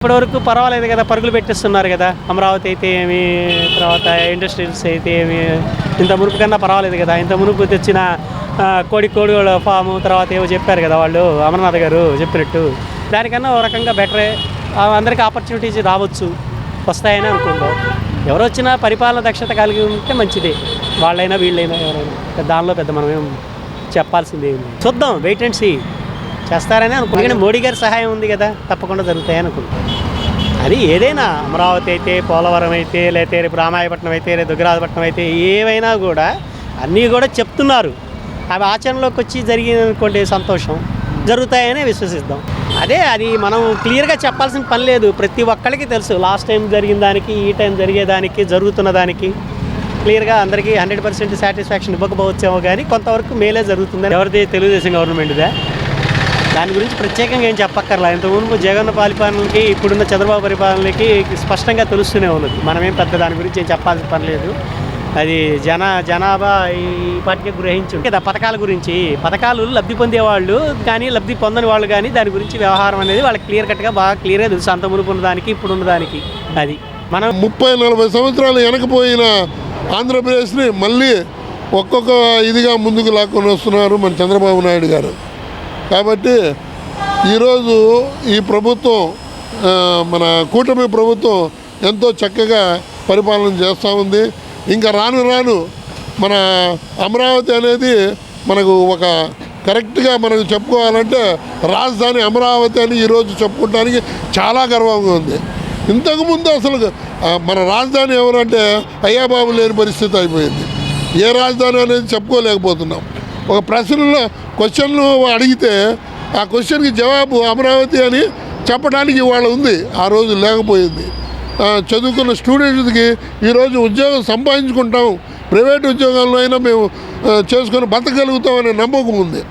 ఇప్పటివరకు పర్వాలేదు కదా, పరుగులు పెట్టిస్తున్నారు కదా. అమరావతి అయితే ఏమి, తర్వాత ఇండస్ట్రీస్ అయితే ఏమి, ఇంత మునుపు కన్నా పర్వాలేదు కదా. ఇంత మునుపు తెచ్చిన కోడిగోళ్ళ ఫాము, తర్వాత ఏవో చెప్పారు కదా వాళ్ళు, అమర్నాథ్ గారు చెప్పినట్టు, దానికన్నా ఒక రకంగా బెటరే. అందరికీ ఆపర్చునిటీస్ రావచ్చు, వస్తాయని అనుకుందాం. ఎవరు వచ్చినా పరిపాలన దక్షత కలిగి ఉంటే మంచిదే, వాళ్ళైనా వీళ్ళైనా ఎవరైనా. దానిలో పెద్ద మనం ఏం చెప్పాల్సింది ఏమి, చూద్దాం, వెయిట్ అండ్ సీ. చేస్తారని అనుకుంటున్నాను. ఎందుకంటే మోడీ గారి సహాయం ఉంది కదా, తప్పకుండా జరుగుతాయని అనుకుంటున్నాను. అది ఏదైనా, అమరావతి అయితే, పోలవరం అయితే, లేకపోతే రేపు రామాయపట్నం అయితే, రేపు దుగ్గరాజపట్నం అయితే, ఏవైనా కూడా అన్నీ కూడా చెప్తున్నారు. అవి ఆచరణలోకి వచ్చి జరిగిందనుకోండి, సంతోషం, జరుగుతాయని విశ్వసిద్దాం. అది మనం క్లియర్గా చెప్పాల్సిన పని లేదు, ప్రతి ఒక్కరికి తెలుసు. లాస్ట్ టైం జరిగిన దానికి, ఈ టైం జరిగేదానికి, జరుగుతున్న దానికి క్లియర్గా అందరికీ 100% సాటిస్ఫాక్షన్ ఇవ్వకపోవచ్చేమో, కానీ కొంతవరకు మేలే జరుగుతుందని. ఎవరిది? తెలుగుదేశం గవర్నమెంట్దే. దాని గురించి ప్రత్యేకంగా ఏం చెప్పక్కర్లా. ఇంతకుముందు జగన్ పరిపాలనకి, ఇప్పుడున్న చంద్రబాబు పరిపాలనకి స్పష్టంగా తెలుస్తూనే ఉన్నది. మనమేం పెద్ద దాని గురించి ఏం చెప్పాల్సిన పని లేదు. అది జనాభా ఈ పాటికి గ్రహించు కదా. పథకాల గురించి, పథకాలు లబ్ధి పొందేవాళ్ళు కానీ లబ్ధి పొందని వాళ్ళు కానీ దాని గురించి వ్యవహారం అనేది వాళ్ళకి క్లియర్ కట్గా బాగా క్లియర్గా తెలుసు. అంత మునుపు ఉన్నదానికి ఇప్పుడున్న దానికి. అది మనం 30-40 సంవత్సరాలు వెనకపోయిన ఆంధ్రప్రదేశ్ని మళ్ళీ ఒక్కొక్క ఇదిగా ముందుకు లాక్కొని వస్తున్నారు మన చంద్రబాబు నాయుడు గారు. కాబట్టి ఈరోజు ఈ ప్రభుత్వం, మన కూటమి ప్రభుత్వం ఎంతో చక్కగా పరిపాలన చేస్తూ ఉంది. ఇంకా రాను రాను మన అమరావతి అనేది మనకు ఒక కరెక్ట్గా మనకు చెప్పుకోవాలంటే రాజధాని అమరావతి అని ఈరోజు చెప్పుకోవడానికి చాలా గర్వంగా ఉంది. ఇంతకుముందు అసలు మన రాజధాని ఎవరంటే అయ్యాబాబు లేని పరిస్థితి అయిపోయింది. ఏ రాజధాని అనేది చెప్పుకోలేకపోతున్నాం. ఒక ప్రశ్నలో క్వశ్చన్లు అడిగితే ఆ క్వశ్చన్కి జవాబు అమరావతి అని చెప్పడానికి ఇవాళ ఉంది, ఆ రోజు లేకపోయింది. చదువుకున్న స్టూడెంట్స్కి ఈరోజు ఉద్యోగం సంపాదించుకుంటాం, ప్రైవేట్ ఉద్యోగాల్లో అయినా మేము చేసుకొని బతకగలుగుతామనే నమ్మకం ఉంది.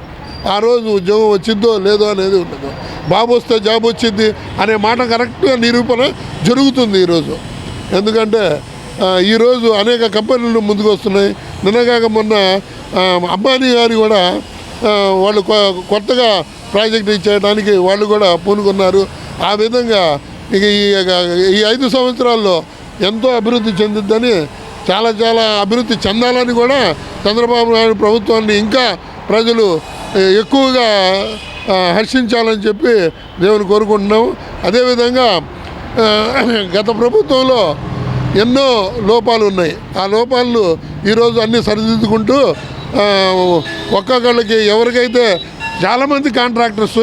ఆ రోజు ఉద్యోగం వచ్చిందో లేదో అనేది ఉండదు. బాబు వస్తే జాబ్ వచ్చింది అనే మాట కరెక్ట్గా నిరూపణ జరుగుతుంది ఈరోజు. ఎందుకంటే ఈరోజు అనేక కంపెనీలు ముందుకు వస్తున్నాయి. నిన్నగాక మొన్న అంబానీ గారు కూడా వాళ్ళు కొత్తగా ప్రాజెక్ట్ చేయడానికి వాళ్ళు కూడా పూనుకున్నారు. ఆ విధంగా ఇక ఈ 5 సంవత్సరాల్లో ఎంతో అభివృద్ధి చెందిద్దని, చాలా అభివృద్ధి చెందాలని కూడా చంద్రబాబు నాయుడు ప్రభుత్వాన్ని ఇంకా ప్రజలు ఎక్కువగా హర్షించాలని చెప్పి దేవుని కోరుకుంటున్నాము. అదేవిధంగా గత ప్రభుత్వంలో ఎన్నో లోపాలు ఉన్నాయి. ఆ లోపాలను ఈరోజు అన్నీ సరిదిద్దుకుంటూ ఒక్కొక్కళ్ళకి ఎవరికైతే చాలామంది కాంట్రాక్టర్స్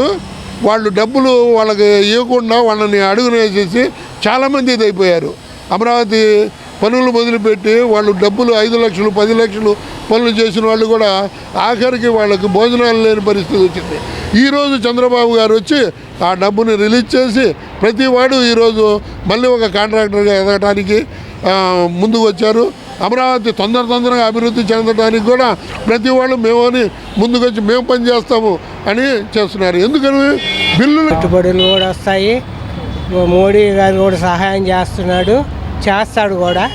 వాళ్ళు డబ్బులు వాళ్ళకి ఇవ్వకుండా వాళ్ళని అడుగునేసేసి చాలామంది ఇది అయిపోయారు. అమరావతి పనులు మొదలుపెట్టి వాళ్ళు డబ్బులు 5 లక్షలు 10 లక్షలు పనులు చేసిన వాళ్ళు కూడా ఆఖరికి వాళ్ళకి భోజనాలు లేని పరిస్థితి వచ్చింది. ఈరోజు చంద్రబాబు గారు వచ్చి ఆ డబ్బుని రిలీజ్ చేసి ప్రతి వాడు ఈరోజు మళ్ళీ ఒక కాంట్రాక్టర్గా ఎదగటానికి ముందుకు వచ్చారు. అమరావతి తొందరగా అభివృద్ధి చెందడానికి కూడా ప్రతి వాళ్ళు మేమని ముందుకొచ్చి మేము పని చేస్తాము అని చేస్తున్నారు. ఎందుకని బిల్లులు పెట్టుబడులు కూడా వస్తాయి. మోడీ గారు కూడా సహాయం చేస్తాడు కూడా.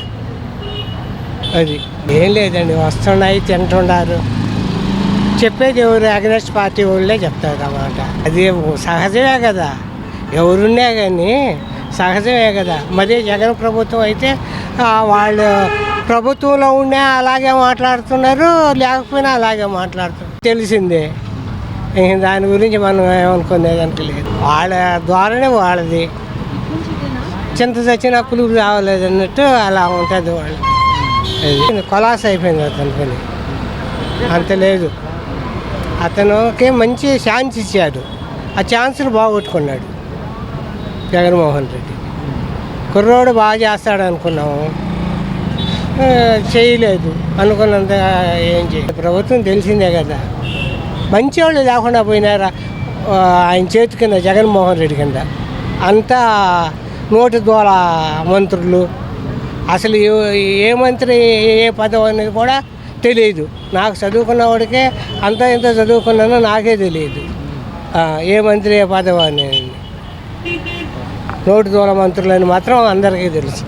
అది ఏం లేదండి, వస్తున్నాయి, తింటున్నారు. చెప్పేది ఎవరు? అగ్నెస్ట్ పార్టీ వాళ్ళే చెప్తారు అన్నమాట. అది సహజమే కదా, ఎవరున్నా కానీ సహజమే కదా. మరి జగన్ ప్రభుత్వం అయితే వాళ్ళు ప్రభుత్వంలో ఉన్నా అలాగే మాట్లాడుతున్నారు, లేకపోయినా అలాగే మాట్లాడుతున్నారు, తెలిసిందే. దాని గురించి మనం ఏమనుకునేదానికి లేదు. వాళ్ళ ద్వారానే వాళ్ళది. చింత చచ్చిన పులుపు రావలేదు అన్నట్టు అలా ఉంటుంది వాళ్ళు. అది కొలాస్ అయిపోయింది అతని పని, అంత లేదు. అతనికి మంచి ఛాన్స్ ఇచ్చాడు, ఆ ఛాన్స్ని బాగొట్టుకున్నాడు జగన్మోహన్ రెడ్డి. కుర్రోడు బాగా చేస్తాడు అనుకున్నాము, చేయలేదు. అనుకున్నంత ఏం చేయలేదు. ప్రభుత్వం తెలిసిందే కదా, మంచివాళ్ళు లేకుండా పోయినారా ఆయన చేతి కింద, జగన్మోహన్ రెడ్డి కింద. అంతా నోటి ద్వారా మంత్రులు. అసలు ఏ మంత్రి ఏ పదవి అనేది కూడా తెలియదు. నాకు చదువుకున్నవాడికే అంత ఇంత చదువుకున్నానో నాకే తెలియదు ఏ మంత్రి ఏ పదవి అనేది. నోటి ద్వారా మంత్రులని మాత్రం అందరికీ తెలుసు.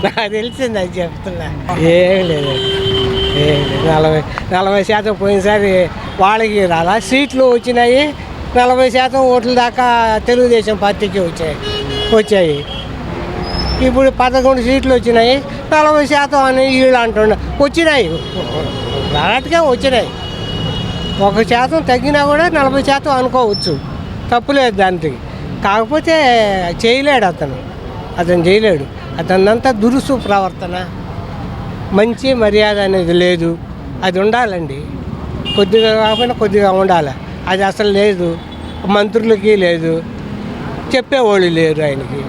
నాకు తెలిసింది, అది చెప్తున్నా. ఏం లేదు, 40% పోయినసారి వాళ్ళకి రాలా, సీట్లు వచ్చినాయి 40% ఓట్ల దాకా తెలుగుదేశం పార్టీకి వచ్చాయి. ఇప్పుడు 11 సీట్లు వచ్చినాయి, 40% అని వీళ్ళు అంటున్నారు. వచ్చినాయి, అలాంటిగా వచ్చినాయి. 1% తగ్గినా కూడా 40% అనుకోవచ్చు, తప్పులేదు దానికి. కాకపోతే చేయలేడు అతను చేయలేడు. అతనంతా దురుసు ప్రవర్తన, మంచి మర్యాద అనేది లేదు. అది ఉండాలండి, కొద్దిగా కాకపోయినా కొద్దిగా ఉండాలి. అది అసలు లేదు, మంత్రులకి లేదు, చెప్పేవాళ్ళు లేరు ఆయనకి.